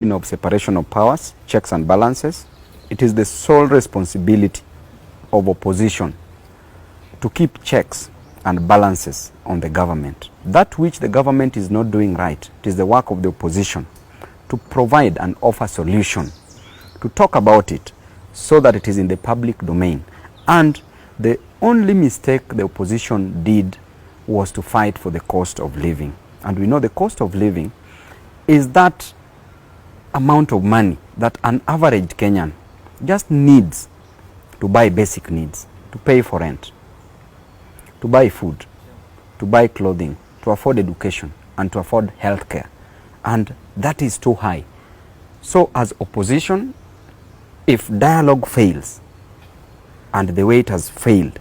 of separation of powers, checks and balances, it is the sole responsibility of opposition to keep checks and balances on the government. That which the government is not doing right, it is the work of the opposition to provide and offer solution, to talk about it so that it is in the public domain. And the only mistake the opposition did was to fight for the cost of living. And we know the cost of living is that amount of money that an average Kenyan just needs to buy basic needs, to pay for rent, to buy food, to buy clothing, to afford education, and to afford health care. And that is too high. So as opposition, if dialogue fails, and the way it has failed,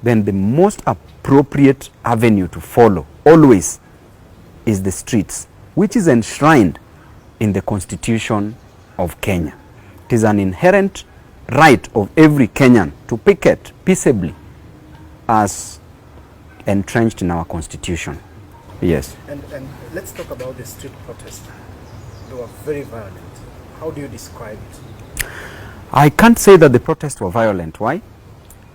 then the most appropriate avenue to follow always is the streets, which is enshrined in the Constitution of Kenya. It is an inherent right of every Kenyan to picket peaceably as entrenched in our Constitution. Yes. And let's talk about the street protest. They were very violent. How do you describe it? I can't say that the protests were violent. Why?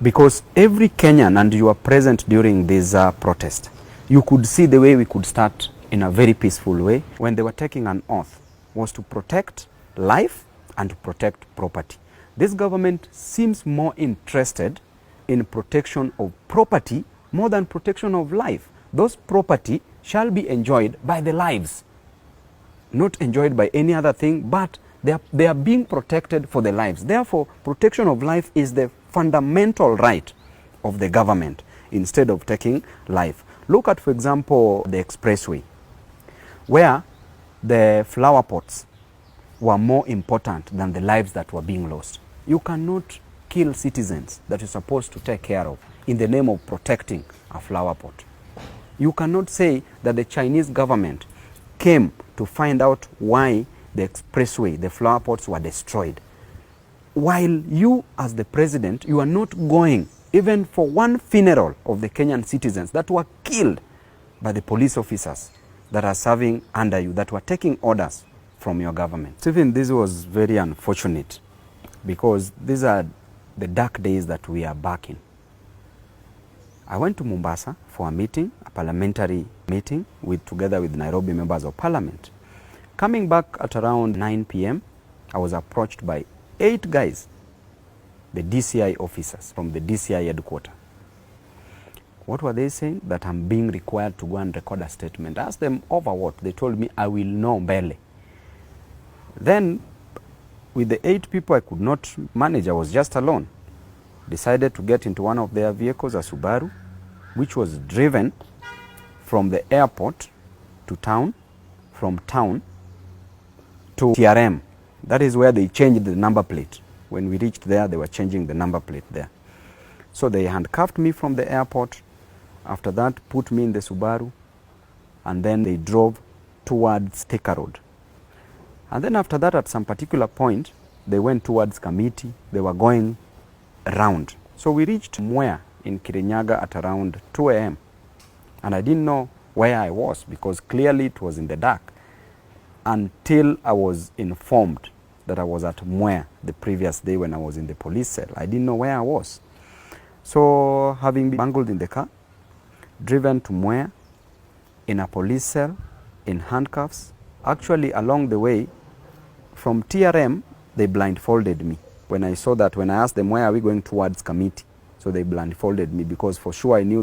Because every Kenyan, and you were present during this protest, you could see the way we could start in a very peaceful way when they were taking an oath was to protect life and to protect property. This government seems more interested in protection of property more than protection of life. Those property shall be enjoyed by the lives, not enjoyed by any other thing, but they are being protected for the lives. Therefore, protection of life is the fundamental right of the government instead of taking life. Look at, for example, the expressway, where the flower pots were more important than the lives that were being lost. You cannot kill citizens that you're supposed to take care of in the name of protecting a flower pot. You cannot say that the Chinese government came to find out why the expressway, the flower pots were destroyed, while you as the president, you are not going even for one funeral of the Kenyan citizens that were killed by the police officers that are serving under you, that were taking orders from your government. Even this was very unfortunate because these are the dark days that we are back in. I went to Mombasa for a meeting, a parliamentary meeting, together with Nairobi members of parliament. Coming back at around 9 p.m., I was approached by 8 guys, the DCI officers from the DCI headquarters. What were they saying? That I'm being required to go and record a statement. I asked them over what? They told me I will know mbele. Then, with the 8 people I could not manage, I was just alone. Decided to get into one of their vehicles, a Subaru, which was driven from the airport to town, from town to TRM. That is where they changed the number plate. When we reached there, they were changing the number plate there. So they handcuffed me from the airport. After that, put me in the Subaru, and then they drove towards Thika Road. And then after that, at some particular point, they went towards Kamiti. They were going around. So we reached Mwea in Kirinyaga at around 2 a.m. And I didn't know where I was because clearly it was in the dark until I was informed that I was at Mwea the previous day when I was in the police cell. I didn't know where I was. So having been bungled in the car, driven to Mwea in a police cell, in handcuffs, actually along the way from TRM, they blindfolded me. When I saw that, when I asked them, where are we going towards Kamiti? So they blindfolded me because for sure I knew